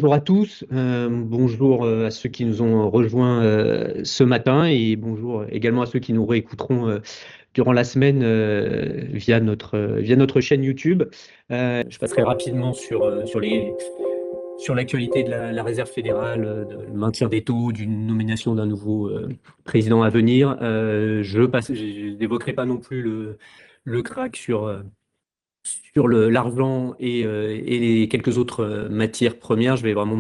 Bonjour à tous, bonjour à ceux qui nous ont rejoints ce matin et bonjour également à ceux qui nous réécouteront durant la semaine via notre chaîne YouTube. Je passerai rapidement sur l'actualité de la Réserve fédérale, le maintien des taux, d'une nomination d'un nouveau président à venir. Je n'évoquerai pas non plus le crack sur l'argent et les quelques autres matières premières. Je vais vraiment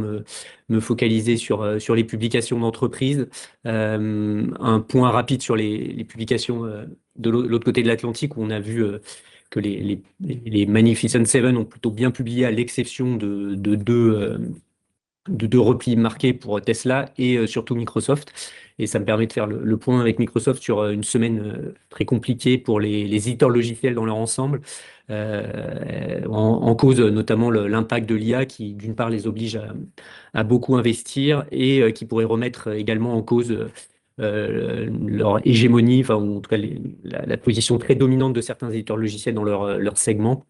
me focaliser sur les publications d'entreprises. Un point rapide sur les publications de l'autre côté de l'Atlantique, où on a vu que les Magnificent Seven ont plutôt bien publié, à l'exception de deux replis marqués pour Tesla et surtout Microsoft. Et ça me permet de faire le point avec Microsoft sur une semaine très compliquée pour les éditeurs logiciels dans leur ensemble, en cause notamment l'impact de l'IA qui, d'une part, les oblige à beaucoup investir et qui pourrait remettre également en cause leur hégémonie, enfin, ou en tout cas la position très dominante de certains éditeurs logiciels dans leur segment.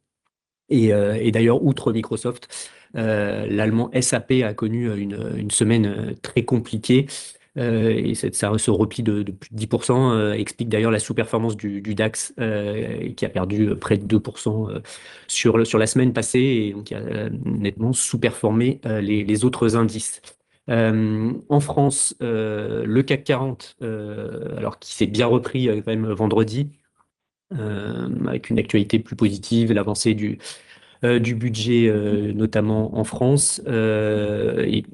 Et d'ailleurs, outre Microsoft, l'allemand SAP a connu une semaine très compliquée. Ce repli de plus de 10% explique d'ailleurs la sous-performance du DAX, qui a perdu près de 2% sur la semaine passée, et donc qui a nettement sous-performé les autres indices. En France, le CAC 40, alors qui s'est bien repris quand même vendredi, avec une actualité plus positive, l'avancée du budget, notamment en France. Et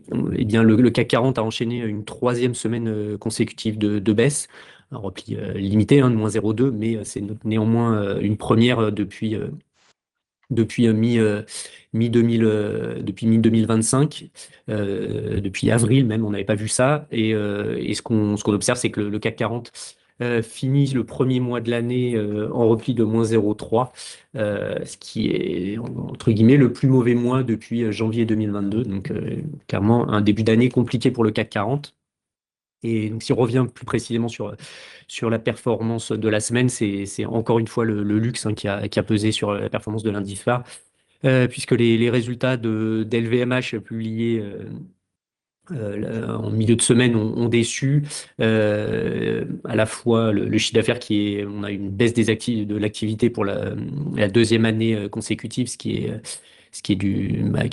bien, le CAC 40 a enchaîné une troisième semaine consécutive de baisse, un repli limité, de moins 0,2, mais c'est néanmoins une première depuis mi-2025, depuis avril même, on n'avait pas vu ça. Et ce qu'on observe, c'est que le CAC 40 finit le premier mois de l'année en repli de moins 0,3, ce qui est, entre guillemets, le plus mauvais mois depuis janvier 2022. Donc, clairement, un début d'année compliqué pour le CAC 40. Et donc, si on revient plus précisément sur la performance de la semaine, c'est encore une fois le luxe, qui a pesé sur la performance de l'indice phare, puisque les résultats d'LVMH publiés en milieu de semaine ont déçu. À la fois le chiffre d'affaires, on a une baisse de l'activité pour la deuxième année consécutive, qui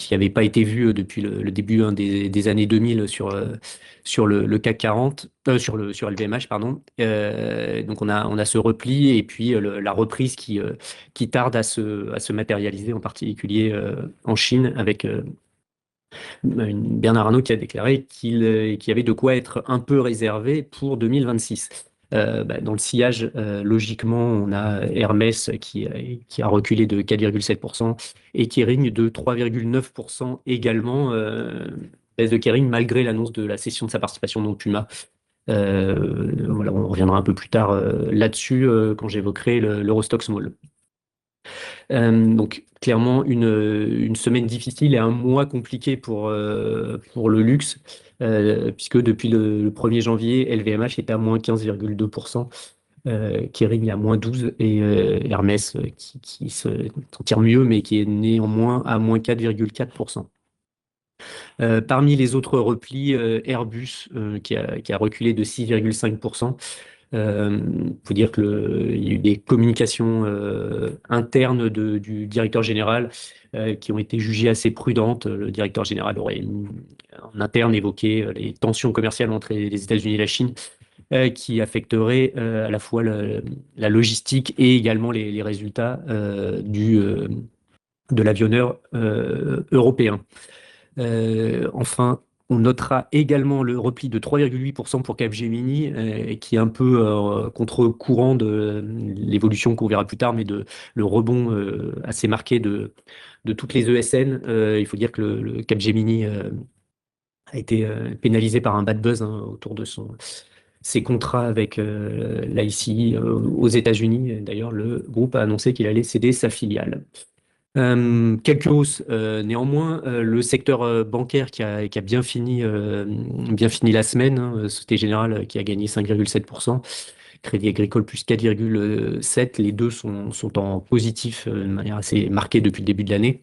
n'avait pas été vu depuis le début, des années 2000 sur le CAC 40, sur LVMH, pardon. Donc on a ce repli, et puis la reprise qui tarde à se matérialiser, en particulier en Chine, avec Bernard Arnault qui a déclaré qu'il y avait de quoi être un peu réservé pour 2026. Dans le sillage, logiquement, on a Hermès qui a reculé de 4,7% et Kering de 3,9% également. Baisse de Kering malgré l'annonce de la cession de sa participation dans Puma. Voilà, on reviendra un peu plus tard là-dessus quand j'évoquerai l'Eurostoxx Small. Donc clairement une semaine difficile et un mois compliqué pour le luxe, puisque depuis le 1er janvier, LVMH est à moins 15,2%, Kering à moins 12%, et Hermès qui s'en tire mieux, mais qui est néanmoins à moins 4,4%. Parmi les autres replis, Airbus qui a reculé de 6,5%. Il faut dire qu'il y a eu des communications internes du directeur général qui ont été jugées assez prudentes. Le directeur général aurait en interne évoqué les tensions commerciales entre les États-Unis et la Chine, qui affecteraient à la fois la logistique et également les résultats de l'avionneur européen. Enfin, on notera également le repli de 3,8% pour Capgemini, qui est un peu contre-courant de l'évolution qu'on verra plus tard, mais le rebond assez marqué de toutes les ESN. Il faut dire que le Capgemini a été pénalisé par un bad buzz, autour de ses contrats avec l'ICI aux États-Unis. D'ailleurs, le groupe a annoncé qu'il allait céder sa filiale. Quelques hausses néanmoins. Le secteur bancaire qui a bien fini la semaine, Société Générale qui a gagné 5,7%, Crédit Agricole plus 4,7%. Les deux sont en positif de manière assez marquée depuis le début de l'année.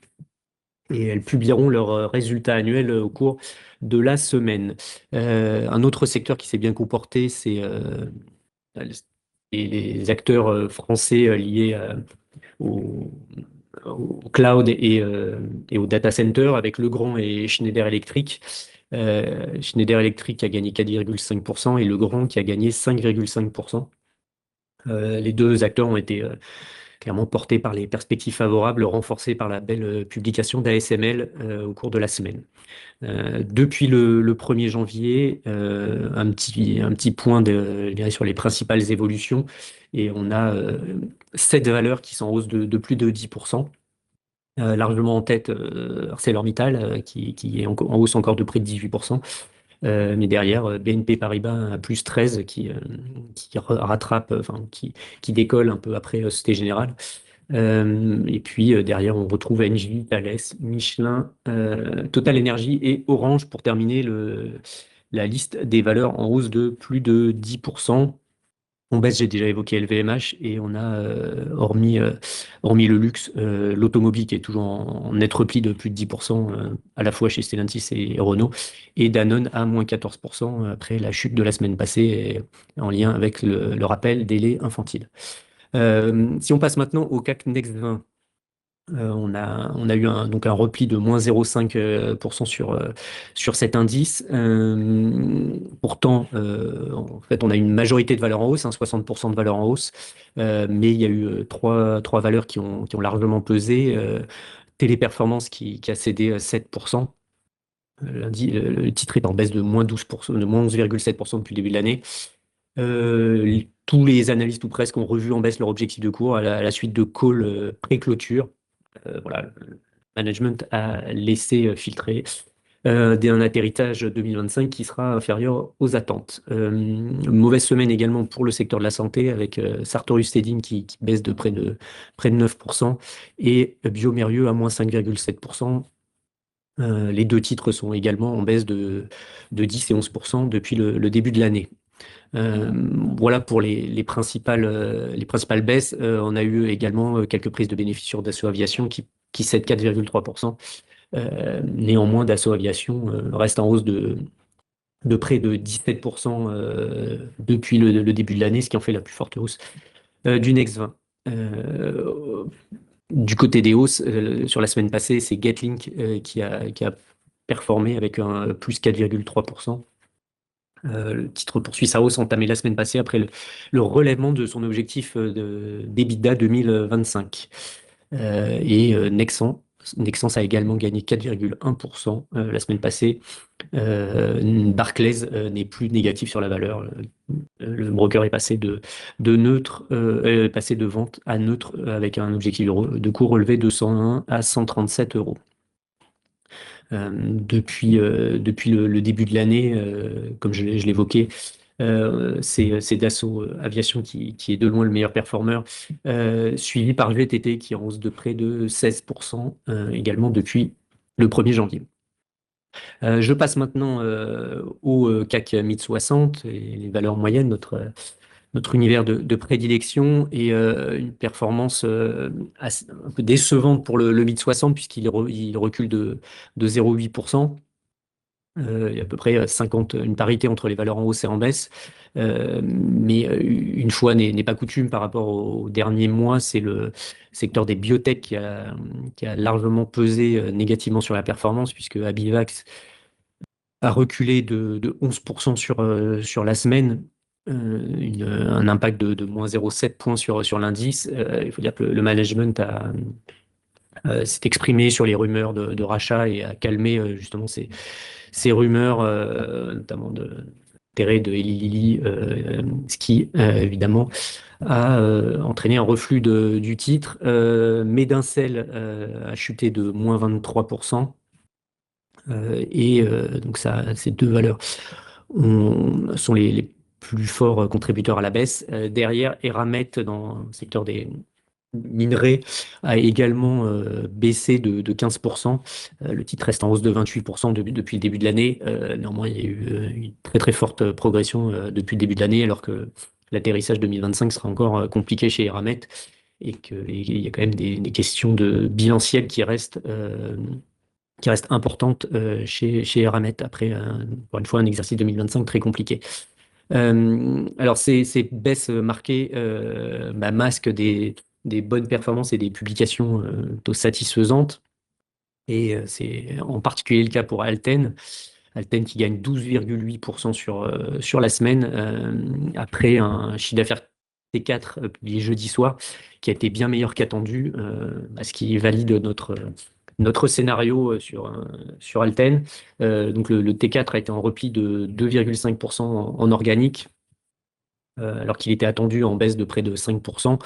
et elles publieront leurs résultats annuels au cours de la semaine. Un autre secteur qui s'est bien comporté, c'est les acteurs français liés au, au cloud et au data center avec Legrand et Schneider Electric. Schneider Electric a gagné 4,5% et Legrand qui a gagné 5,5%. Les deux acteurs ont été clairement portés par les perspectives favorables, renforcées par la belle publication d'ASML au cours de la semaine. Depuis le 1er janvier, un petit point je dirais, sur les principales évolutions, et on a 7 valeurs qui sont en hausse de plus de 10%. Largement en tête, ArcelorMittal, qui est en hausse encore de près de 18%. Mais derrière, BNP Paribas à plus 13 qui rattrape, enfin, qui décolle un peu après Société Générale. Et puis derrière, on retrouve Engie, Thales, Michelin, Total Energy et Orange pour terminer la liste des valeurs en hausse de plus de 10%. En baisse, j'ai déjà évoqué LVMH et on a, hormis le luxe, l'automobile qui est toujours en net repli de plus de 10%, à la fois chez Stellantis et Renault, et Danone à moins 14% après la chute de la semaine passée en lien avec le rappel des laits infantiles. Si on passe maintenant au CAC Next 20, on a eu donc un repli de moins 0,5% sur cet indice. Pourtant, en fait, on a une majorité de valeurs en hausse, 60% de valeurs en hausse, mais il y a eu trois valeurs qui ont largement pesé. Téléperformance qui a cédé 7%. Le titre est en baisse de moins 12%, de moins 11,7% depuis le début de l'année. Tous les analystes ou presque ont revu en baisse leur objectif de cours à la suite de calls pré-clôture. Voilà, le management a laissé filtrer d'un atterrissage 2025 qui sera inférieur aux attentes. Mauvaise semaine également pour le secteur de la santé avec Sartorius Stedim qui baisse de près de 9% et Biomérieux à moins 5,7%. Les deux titres sont également en baisse de 10 et 11% depuis le début de l'année. Voilà pour les principales baisses. On a eu également quelques prises de bénéfices sur Dassault Aviation qui cèdent 4,3%. Néanmoins, Dassault Aviation reste en hausse de près de 17% depuis le début de l'année, ce qui en fait la plus forte hausse du Next 20. Du côté des hausses, sur la semaine passée, c'est Getlink qui a performé avec un plus 4,3%. Le titre poursuit sa hausse entamée la semaine passée après le relèvement de son objectif d'EBITDA 2025. Nexans a également gagné 4,1% la semaine passée. Barclays n'est plus négatif sur la valeur. Le broker est passé de neutre, passé de vente à neutre avec un objectif de cours relevé de 101 à 137 euros. Depuis le début de l'année, comme je l'évoquais, c'est Dassault Aviation qui est de loin le meilleur performeur, suivi par VTT qui est en hausse de près de 16% également depuis le 1er janvier. Je passe maintenant au CAC 1060 et les valeurs moyennes, notre univers de prédilection, et une performance un peu décevante pour le 1060 puisqu'il il recule de 0,8%. Il y a à peu près une parité entre les valeurs en hausse et en baisse. Mais une fois n'est pas coutume par rapport aux derniers mois, c'est le secteur des biotech qui a largement pesé négativement sur la performance, puisque Abivax a reculé de 11% sur la semaine, un impact de moins 0,7 points sur l'indice. Il faut dire que le management s'est exprimé sur les rumeurs de rachat et a calmé justement ces rumeurs, notamment d'intérêt de Eli Lilly, ce qui évidemment a entraîné un reflux du titre. Medincell a chuté de moins 23%. Donc ces deux valeurs sont les plus forts contributeurs à la baisse. Derrière, Eramet, dans le secteur des minerais, a également baissé de 15%. Le titre reste en hausse de 28% depuis le début de l'année. Néanmoins, il y a eu une très très forte progression depuis le début de l'année, alors que l'atterrissage 2025 sera encore compliqué chez Eramet et qu'il y a quand même des questions de bilanciel qui restent qui reste importante chez Eramet, après, encore une fois, un exercice 2025 très compliqué. Alors, ces baisses marquées masquent des bonnes performances et des publications plutôt satisfaisantes. Et c'est en particulier le cas pour Alten. Alten qui gagne 12,8% sur la semaine, après un chiffre d'affaires T4 publié jeudi soir, qui a été bien meilleur qu'attendu, ce qui valide notre scénario sur Alten. Donc le T4 a été en repli de 2,5% en organique, alors qu'il était attendu en baisse de près de 5%.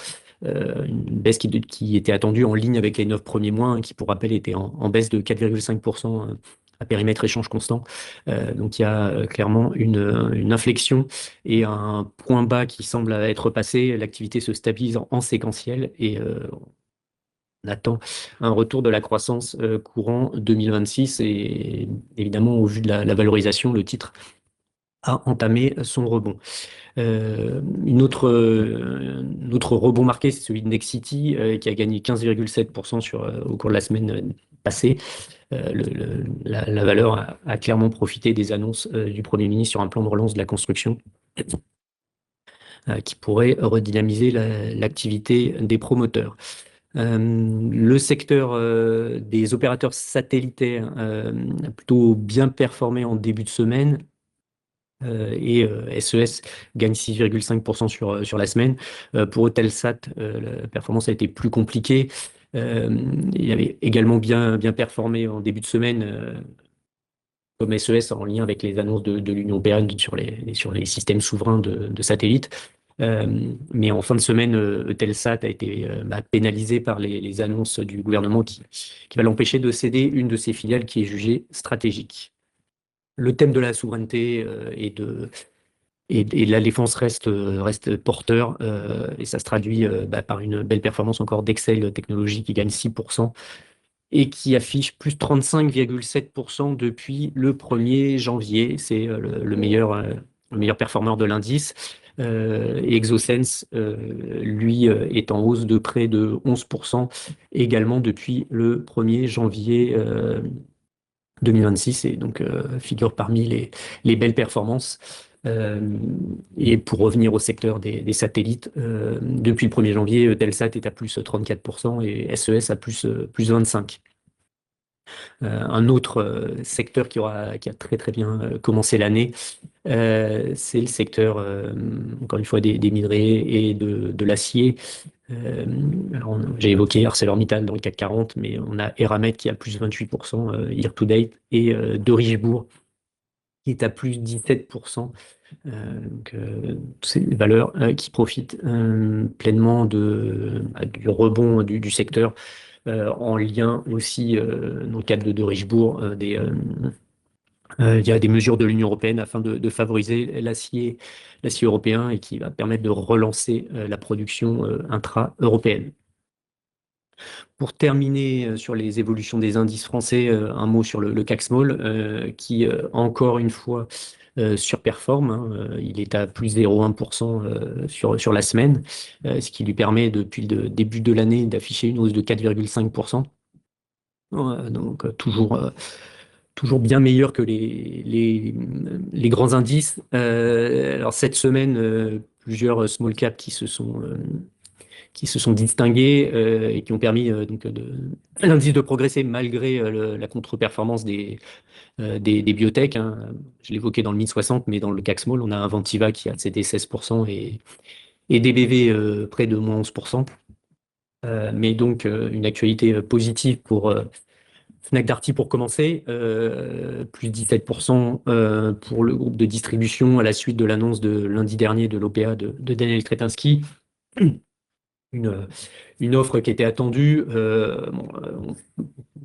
Une baisse qui était attendue en ligne avec les 9 premiers mois, hein, qui, pour rappel, était en baisse de 4,5% à périmètre échange constant. Donc il y a clairement une inflexion et un point bas qui semble être passé. L'activité se stabilise en séquentiel et on attend un retour de la croissance courant 2026. Et évidemment, au vu de la valorisation, le titre a entamé son rebond. Notre rebond marqué, c'est celui de Nexity, qui a gagné 15,7% au cours de la semaine passée. La valeur a clairement profité des annonces du Premier ministre sur un plan de relance de la construction qui pourrait redynamiser l'activité des promoteurs. Le secteur des opérateurs satellitaires a plutôt bien performé en début de semaine. Et SES gagne 6,5% sur la semaine. Pour Eutelsat, la performance a été plus compliquée. Il avait également bien performé en début de semaine, comme SES, en lien avec les annonces de l'Union européenne sur les systèmes souverains de satellites. Mais en fin de semaine, Eutelsat a été pénalisé par les annonces du gouvernement qui va l'empêcher de céder une de ses filiales qui est jugée stratégique. Le thème de la souveraineté et de la défense reste porteur, et ça se traduit par une belle performance encore d'Excel Technologies qui gagne 6% et qui affiche plus 35,7% depuis le 1er janvier. C'est le meilleur performeur de l'indice. Et Exosense, lui, est en hausse de près de 11% également depuis le 1er janvier 2026, et donc figure parmi les belles performances. Et pour revenir au secteur des satellites, depuis le 1er janvier, Eutelsat est à plus 34% et SES à plus 25%. Un autre secteur qui a très très bien commencé l'année, c'est le secteur, encore une fois, des minerais et de l'acier. J'ai évoqué ArcelorMittal dans le CAC 40, mais on a Eramet qui a plus 28% year to date, et De Richebourg qui est à plus 17%. Donc, c'est des valeurs qui profitent pleinement du rebond du secteur, en lien aussi, dans le cadre de Richebourg, il y a des mesures de l'Union européenne afin de favoriser l'acier européen, et qui va permettre de relancer la production intra-européenne. Pour terminer sur les évolutions des indices français, un mot sur le CAC Small, qui encore une fois surperforme, hein. Il est à plus 0,1% sur la semaine, ce qui lui permet depuis le début de l'année d'afficher une hausse de 4,5%. Donc toujours bien meilleur que les grands indices. Alors cette semaine, plusieurs small caps qui se sont distingués et qui ont permis l'indice de progresser malgré la contre-performance des biotech, hein. Je l'évoquais dans le MID 60, mais dans le CAC Small, on a Inventiva qui a cédé 16% et DBV près de moins 11%. Mais donc une actualité positive pour Fnac Darty pour commencer, plus 17% pour le groupe de distribution à la suite de l'annonce de lundi dernier de l'OPA de Daniel Kretinsky. Une offre qui était attendue.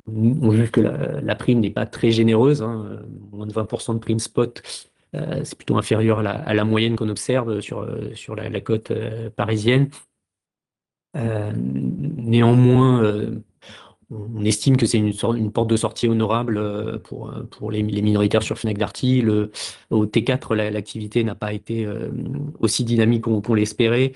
On juge que la prime n'est pas très généreuse, hein, moins de 20% de prime spot. C'est plutôt inférieur à la moyenne qu'on observe sur la cote parisienne. Néanmoins, on estime que c'est une porte de sortie honorable pour les minoritaires sur Fnac Darty. Au T4, l'activité n'a pas été aussi dynamique qu'on l'espérait.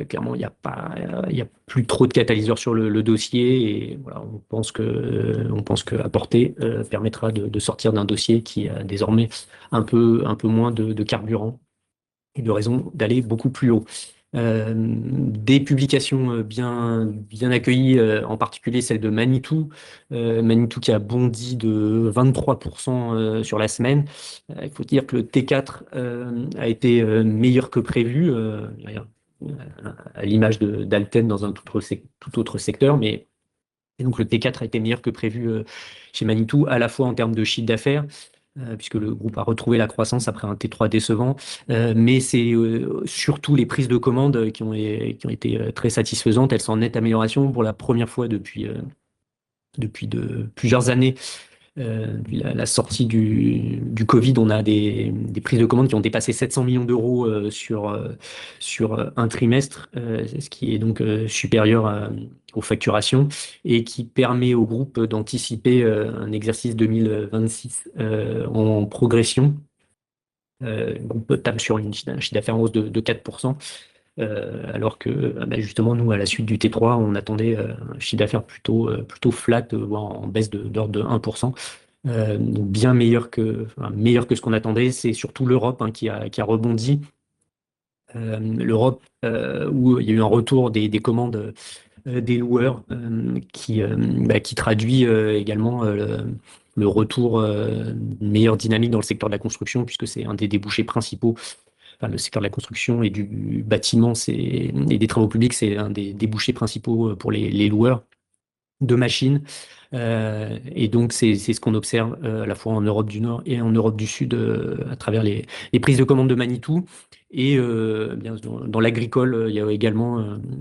Clairement, il y a plus trop de catalyseurs sur le dossier et voilà, on pense que apporter permettra de sortir d'un dossier qui a désormais un peu moins de carburant et de raison d'aller beaucoup plus haut. Des publications bien accueillies, en particulier celle de Manitou. Manitou qui a bondi de 23% sur la semaine. Il faut dire que le T4 a été meilleur que prévu, à l'image d'Alten dans un tout autre secteur, mais et donc le T4 a été meilleur que prévu chez Manitou, à la fois en termes de chiffre d'affaires, puisque le groupe a retrouvé la croissance après un T3 décevant. Mais c'est surtout les prises de commandes qui ont été très satisfaisantes. Elles sont en nette amélioration pour la première fois depuis plusieurs années. Depuis la sortie du Covid, on a des prises de commandes qui ont dépassé 700 millions d'euros sur un trimestre, ce qui est donc supérieur aux facturations et qui permet au groupe d'anticiper un exercice 2026 en progression. Le groupe table sur un chiffre d'affaires en hausse de 4%. Alors que justement, nous, à la suite du T3, on attendait un chiffre d'affaires plutôt flat, voire en baisse d'ordre de 1%. Donc bien meilleur que ce qu'on attendait. C'est surtout l'Europe qui a rebondi. L'Europe, où il y a eu un retour des commandes des loueurs qui traduit également le retour d'une meilleure dynamique dans le secteur de la construction, puisque c'est un des débouchés principaux. Enfin, le secteur de la construction et du bâtiment et des travaux publics, c'est un des débouchés principaux pour les loueurs de machines. Et donc, c'est ce qu'on observe à la fois en Europe du Nord et en Europe du Sud à travers les prises de commandes de Manitou. Et bien, dans l'agricole, il y a également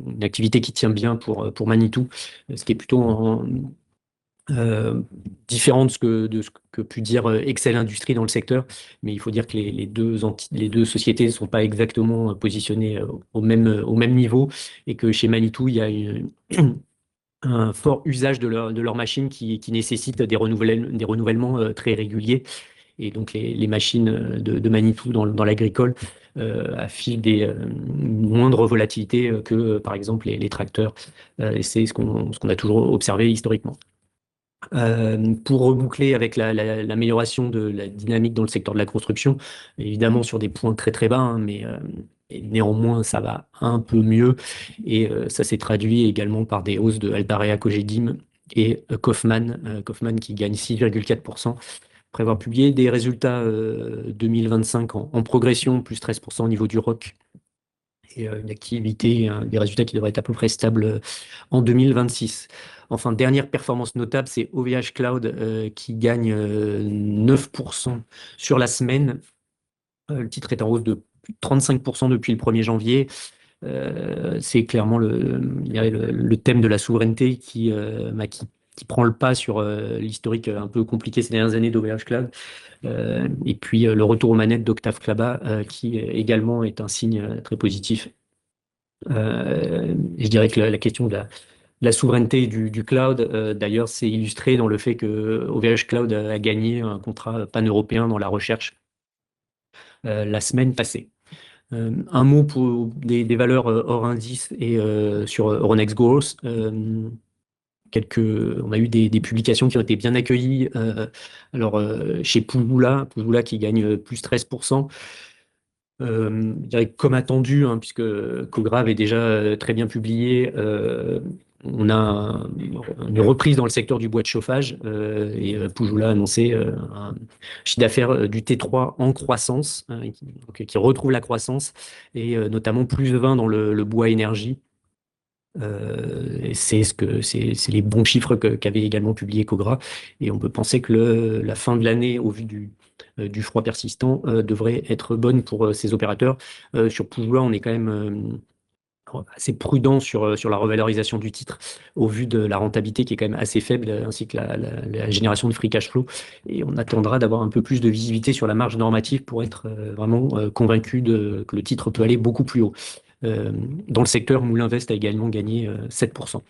une activité qui tient bien pour Manitou, ce qui est plutôt euh, différent de ce que pu dire Excel Industrie dans le secteur. Mais il faut dire que les deux sociétés ne sont pas exactement positionnées au même niveau et que chez Manitou, il y a un fort usage de leur machines qui nécessitent des renouvellements très réguliers. Et donc les machines de Manitou dans l'agricole affichent une moindre volatilité que, par exemple, les tracteurs. Et c'est ce qu'on a toujours observé historiquement. Pour reboucler avec l'amélioration de la dynamique dans le secteur de la construction, évidemment sur des points très très bas, hein, mais néanmoins ça va un peu mieux et ça s'est traduit également par des hausses de Albarea, Cogedim et Kaufmann qui gagne 6,4% après avoir publié des résultats 2025 en progression, plus 13% au niveau du ROC et une activité, des résultats qui devraient être à peu près stables en 2026. Enfin, dernière performance notable, c'est OVH Cloud qui gagne 9% sur la semaine. Le titre est en hausse de plus de 35% depuis le 1er janvier. C'est clairement le thème de la souveraineté qui prend le pas sur l'historique un peu compliqué ces dernières années d'OVH Cloud. Et puis le retour aux manettes d'Octave Klaba, qui également est un signe très positif. Je dirais que la question de la souveraineté du cloud, d'ailleurs, c'est illustré dans le fait que OVH Cloud a gagné un contrat pan-européen dans la recherche la semaine passée. Un mot pour des valeurs hors indice et sur Euronext Growth. On a eu des publications qui ont été bien accueillies. Chez Pouvoula qui gagne plus 13%. Je dirais que comme attendu, hein, puisque Cogra avait déjà très bien publié, on a une reprise dans le secteur du bois de chauffage et Poujoula a annoncé un chiffre d'affaires du T3 en croissance, hein, qui retrouve la croissance et notamment plus de 20 dans le bois énergie. Et c'est les bons chiffres qu'avait également publié Cogra. Et on peut penser que la fin de l'année, au vu du froid persistant, devrait être bonne pour ces opérateurs. Sur Poujoula, on est quand même assez prudent sur la revalorisation du titre au vu de la rentabilité qui est quand même assez faible, ainsi que la génération de free cash flow. Et on attendra d'avoir un peu plus de visibilité sur la marge normative pour être vraiment convaincu que le titre peut aller beaucoup plus haut. Dans le secteur, Moulinvest a également gagné 7%.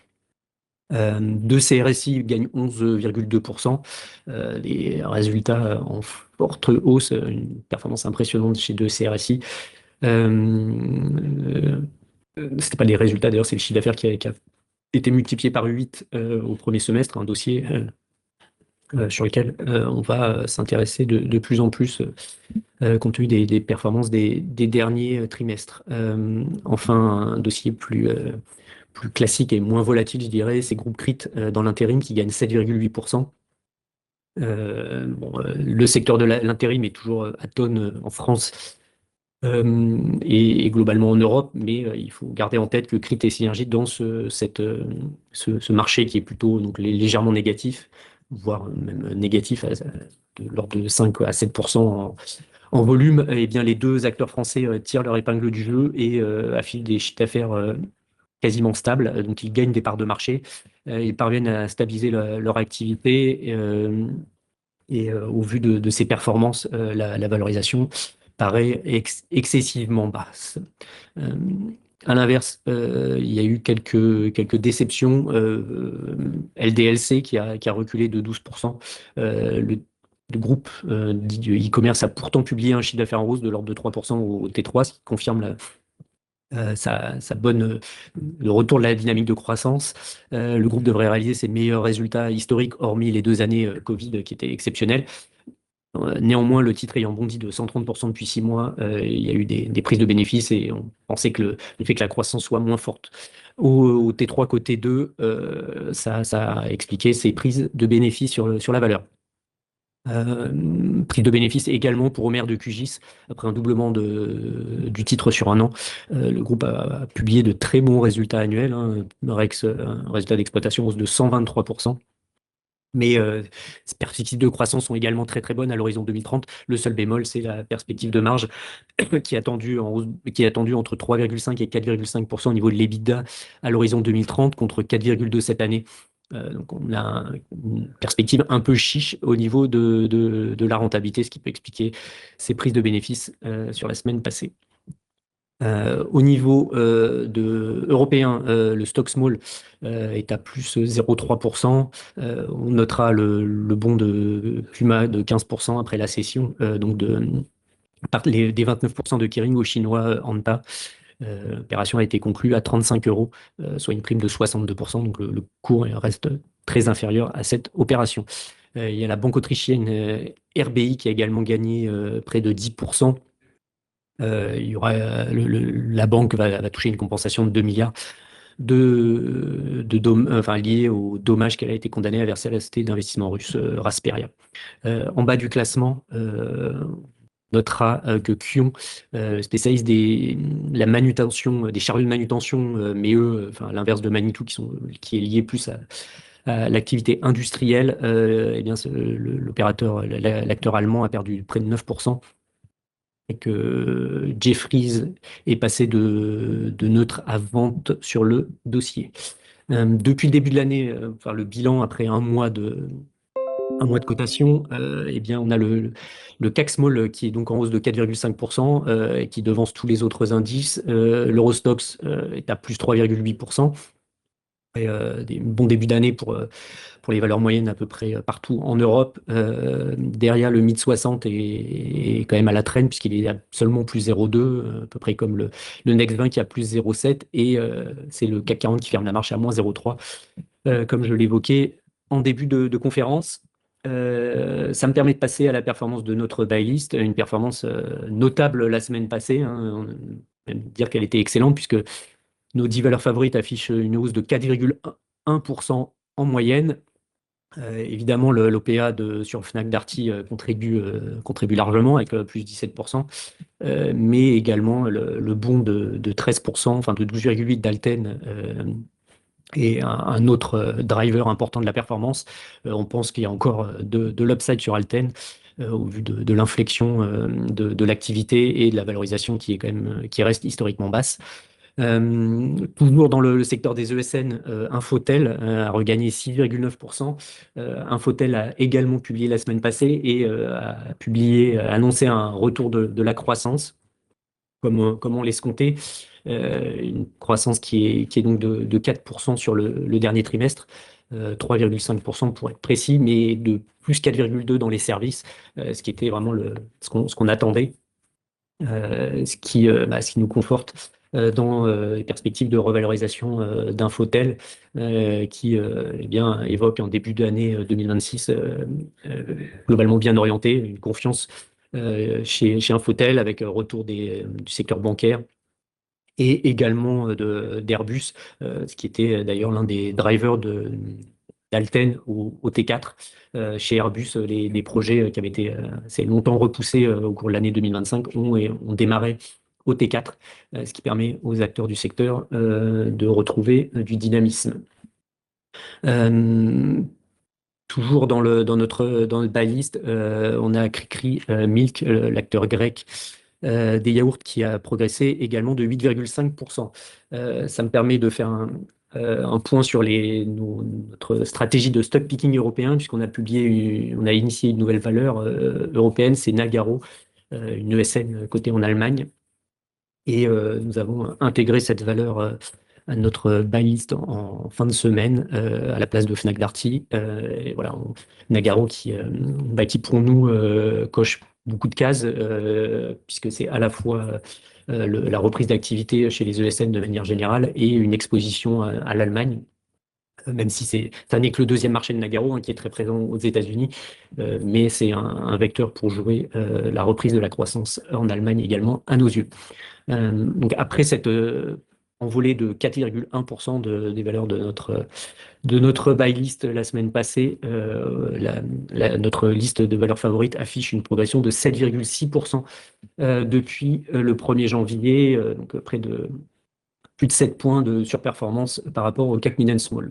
Deux CRSI gagnent 11,2%. Les résultats en forte hausse, une performance impressionnante chez deux CRSI. C'était pas des résultats, d'ailleurs, c'est le chiffre d'affaires qui a été multiplié par 8 au premier semestre, un dossier sur lequel on va s'intéresser de plus en plus compte tenu des performances des derniers trimestres. Enfin, un dossier plus classique et moins volatile, je dirais, c'est Groupe Crit dans l'intérim qui gagne 7,8%. Bon, le secteur de l'intérim est toujours à tonne en France et globalement en Europe, mais il faut garder en tête que Crit et Synergie dans ce marché qui est plutôt donc, légèrement négatif, voire même négatif de l'ordre de 5 à 7% en volume, eh bien, les deux acteurs français tirent leur épingle du jeu et affichent des chiffres d'affaires quasiment stables. Donc, ils gagnent des parts de marché. Ils parviennent à stabiliser leur activité. Et au vu de ces performances, la valorisation paraît excessivement basse. Euh, à l'inverse, il y a eu quelques déceptions. LDLC qui a reculé de 12%. Le groupe dit de e-commerce a pourtant publié un chiffre d'affaires en hausse de l'ordre de 3% au T3, ce qui confirme sa bonne, le retour de la dynamique de croissance. Le groupe devrait réaliser ses meilleurs résultats historiques, hormis les 2 années Covid qui étaient exceptionnelles. Néanmoins, le titre ayant bondi de 130% depuis 6 mois, il y a eu des prises de bénéfices et on pensait que le fait que la croissance soit moins forte au T3 qu'au T2, ça a expliqué ces prises de bénéfices sur la valeur. Prise de bénéfices également pour Omer de QGIS, après un doublement du titre sur un an. Le groupe a publié de très bons résultats annuels, hein, un résultat d'exploitation hausse de 123%. Mais ces perspectives de croissance sont également très très bonnes à l'horizon 2030. Le seul bémol, c'est la perspective de marge qui est attendue entre 3,5 et 4,5% au niveau de l'EBITDA à l'horizon 2030 contre 4,2 cette année. Donc on a une perspective un peu chiche au niveau de la rentabilité, ce qui peut expliquer ces prises de bénéfices sur la semaine passée. Au niveau européen, le stock small est à plus 0,3%. On notera le bond de Puma de 15% après la cession donc des 29% de Kering au chinois Anta. L'opération a été conclue à 35 euros, soit une prime de 62%. Donc le cours reste très inférieur à cette opération. Il y a la banque autrichienne RBI qui a également gagné près de 10%. Il y aura, la banque va toucher une compensation de 2 milliards enfin, liés aux dommages qu'elle a été condamnée à verser à la société d'investissement russe Rasperia. En bas du classement, on notera que Kion, spécialiste la manutention, des chariots de manutention, mais eux, enfin, à l'inverse de Manitou, qui est lié plus à l'activité industrielle, eh bien, l'acteur allemand a perdu près de 9%. Et que Jeffries est passé de neutre à vente sur le dossier. Depuis le début de l'année, enfin, le bilan après un mois de cotation, eh bien, on a le CAC Small qui est donc en hausse de 4,5% et qui devance tous les autres indices. L'Eurostoxx est à plus 3,8%. Et, des bons débuts d'année pour les valeurs moyennes à peu près partout en Europe. Derrière, le MID 60 est quand même à la traîne puisqu'il est à seulement plus 0,2, à peu près comme le Next 20 qui a plus 0,7 et c'est le CAC 40 qui ferme la marche à moins 0,3. Comme je l'évoquais en début de conférence, ça me permet de passer à la performance de notre buy list, une performance notable la semaine passée, hein. On peut même dire qu'elle était excellente puisque nos 10 valeurs favorites affichent une hausse de 4,1% en moyenne. Évidemment, l'OPA sur Fnac Darty contribue largement avec plus 17%, mais également le bond de 13%, enfin de 12,8% d'Alten et un autre driver important de la performance. On pense qu'il y a encore de l'upside sur Alten au vu de l'inflexion de l'activité et de la valorisation qui reste historiquement basse. Toujours dans le secteur des ESN, Infotel a regagné 6,9%. Infotel a également publié la semaine passée et a annoncé un retour de la croissance, comme on l'escomptait. Une croissance qui est donc de 4% sur le dernier trimestre, 3,5% pour être précis, mais de plus 4,2% dans les services, ce qui était vraiment ce qu'on attendait, ce qui nous conforte dans les perspectives de revalorisation d'Infotel qui eh bien, évoque un début d'année 2026 globalement bien orienté, une confiance chez Infotel avec un retour du secteur bancaire et également d'Airbus, ce qui était d'ailleurs l'un des drivers d'Alten au T4. Chez Airbus, les projets qui avaient été assez longtemps repoussés au cours de l'année 2025 ont démarré au T4, ce qui permet aux acteurs du secteur de retrouver du dynamisme. Toujours dans notre buy list, on a Cricri Milk, l'acteur grec des yaourts qui a progressé également de 8,5%. Ça me permet de faire un point sur notre stratégie de stock picking européen, puisqu'on a on a initié une nouvelle valeur européenne, c'est Nagarro, une ESN cotée en Allemagne. Et nous avons intégré cette valeur à notre buy list en fin de semaine à la place de Fnac Darty. Et voilà, Nagarro qui pour nous coche beaucoup de cases puisque c'est à la fois la reprise d'activité chez les ESN de manière générale et une exposition à l'Allemagne. Même si ça n'est que le deuxième marché de Nagarro, hein, qui est très présent aux États-Unis, mais c'est un vecteur pour jouer la reprise de la croissance en Allemagne également à nos yeux. Donc après cette envolée de 4,1% des valeurs de notre buy list la semaine passée, notre liste de valeurs favorites affiche une progression de 7,6% depuis le 1er janvier, donc près de plus de 7 points de surperformance par rapport au CAC Mid Small.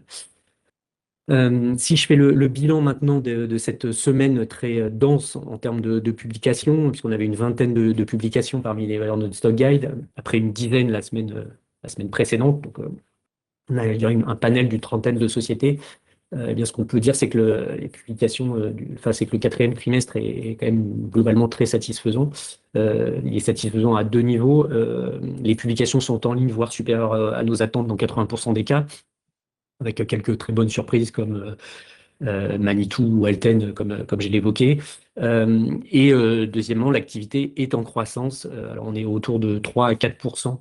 Si je fais le bilan maintenant de cette semaine très dense en termes de publications, puisqu'on avait une vingtaine de publications parmi les valeurs de notre stock guide, après une dizaine la semaine précédente, donc on a je dirais, un panel d'une trentaine de sociétés. Eh bien, ce qu'on peut dire, c'est que les publications, c'est que le quatrième trimestre est quand même globalement très satisfaisant. Il est satisfaisant à deux niveaux. Les publications sont en ligne, voire supérieures à nos attentes dans 80% des cas, avec quelques très bonnes surprises comme Manitou ou Alten, comme je l'ai évoqué. Et deuxièmement, l'activité est en croissance. Alors on est autour de 3 à 4%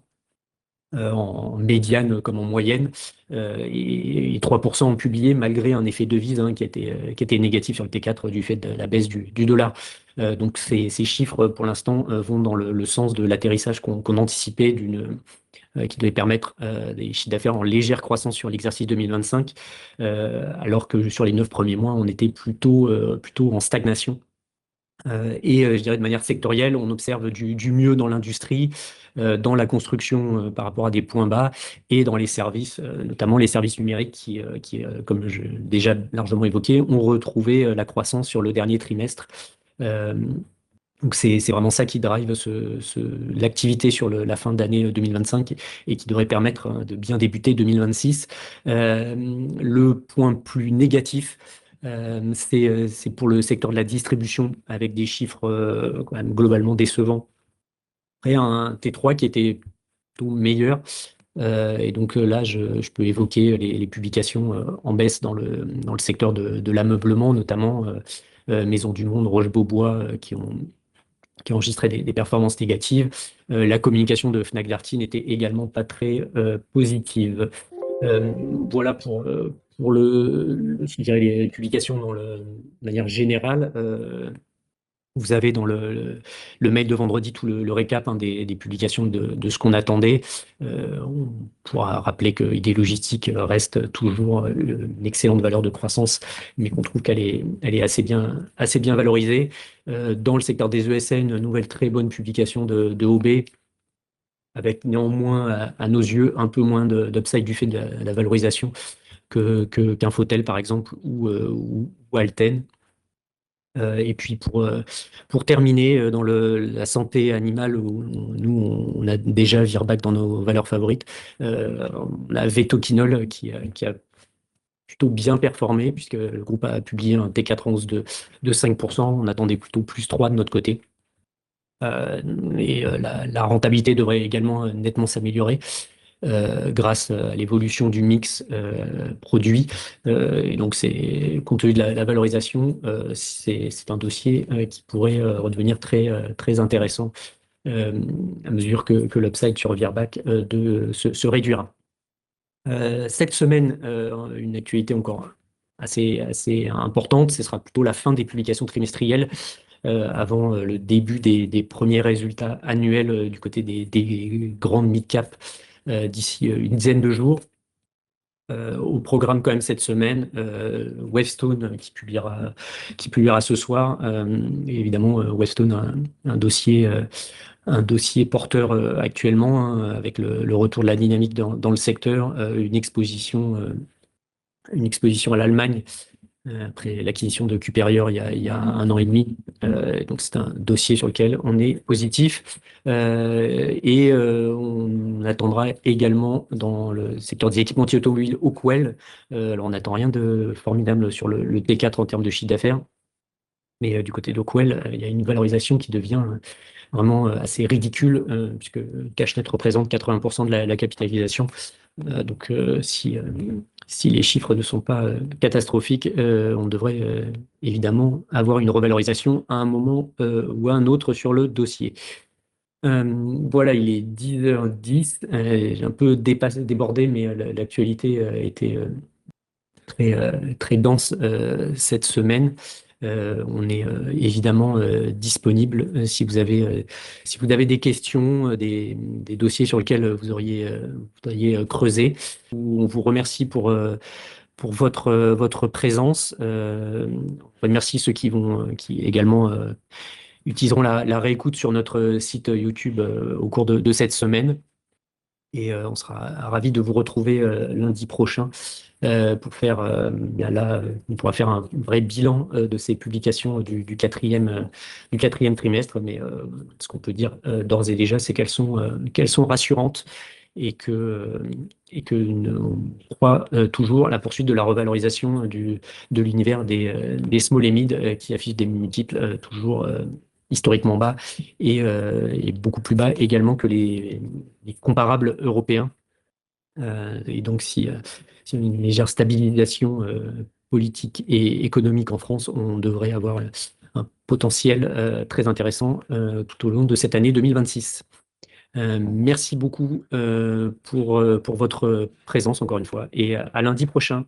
en médiane comme en moyenne, et 3% en publié malgré un effet devise qui était négatif sur le T4 du fait de la baisse du dollar. Donc ces chiffres, pour l'instant, vont dans le sens de l'atterrissage qu'on anticipait qui devait permettre des chiffres d'affaires en légère croissance sur l'exercice 2025, alors que sur les 9 premiers mois, on était plutôt en stagnation. Et je dirais de manière sectorielle, on observe du mieux dans l'industrie, dans la construction par rapport à des points bas, et dans les services, notamment les services numériques qui comme je l'ai déjà largement évoqué, ont retrouvé la croissance sur le dernier trimestre. Donc c'est vraiment ça qui drive l'activité sur la fin d'année 2025 et qui devrait permettre de bien débuter 2026. Le point plus négatif, c'est pour le secteur de la distribution avec des chiffres quand même globalement décevants. Après un T3 qui était plutôt meilleur. Et donc là, je peux évoquer les publications en baisse dans le secteur de l'ameublement, notamment Maison du Monde, Roche-Beaubois, qui ont enregistré des performances négatives. La communication de Fnac Darty n'était également pas très positive. Voilà pour je dirais les publications de manière générale. Vous avez dans le mail de vendredi tout le récap des publications de ce qu'on attendait. On pourra rappeler que ID Logistique reste toujours une excellente valeur de croissance, mais qu'on trouve qu'elle est assez bien valorisée. Dans le secteur des ESN, nouvelle très bonne publication de OB, avec néanmoins, à nos yeux, un peu moins d'upside du fait de la valorisation qu'Infotel, par exemple, ou Alten. Et puis pour terminer, dans la santé animale, où nous, on a déjà Virbac dans nos valeurs favorites, on a Vetoquinol qui a plutôt bien performé, puisque le groupe a publié un T4 en hausse de 5%. On attendait plutôt plus 3 de notre côté. Et la rentabilité devrait également nettement s'améliorer grâce à l'évolution du mix produit. Et donc, compte tenu de la valorisation, c'est un dossier qui pourrait redevenir très intéressant à mesure que l'upside sur Virbac se réduira. Cette semaine, une actualité encore assez importante, ce sera plutôt la fin des publications trimestrielles avant le début des premiers résultats annuels du côté des grandes mid-cap d'ici une dizaine de jours. Au programme quand même cette semaine, Wavestone qui publiera ce soir. Et évidemment, Wavestone a un dossier porteur actuellement, hein, avec le retour de la dynamique dans le secteur, une exposition à l'Allemagne après l'acquisition de Cuperior il y a 1 an et demi. Donc c'est un dossier sur lequel on est positif. On attendra également dans le secteur des équipementiers automobiles Hawkwell. Alors on n'attend rien de formidable sur le T4 en termes de chiffre d'affaires. Mais du côté d'Hawkwell, il y a une valorisation qui devient vraiment assez ridicule, puisque CashNet représente 80% de la capitalisation. Donc, si les chiffres ne sont pas catastrophiques, on devrait évidemment avoir une revalorisation à un moment ou à un autre sur le dossier. Voilà, il est 10h10. J'ai un peu débordé, mais l'actualité a été très dense cette semaine. On est évidemment disponible si vous avez des questions, des dossiers sur lesquels vous voudriez creuser. On vous remercie pour votre présence. On remercie ceux qui également utiliseront la réécoute sur notre site YouTube au cours de cette semaine. Et on sera ravis de vous retrouver lundi prochain on pourra faire un vrai bilan de ces publications du quatrième trimestre. Mais ce qu'on peut dire d'ores et déjà, c'est qu'elles sont rassurantes et que on croit toujours à la poursuite de la revalorisation de l'univers des small et mid qui affichent des multiples toujours historiquement bas et beaucoup plus bas également que les comparables européens. Et donc, si on a une légère stabilisation politique et économique en France, on devrait avoir un potentiel très intéressant tout au long de cette année 2026. Merci beaucoup pour votre présence encore une fois et à lundi prochain.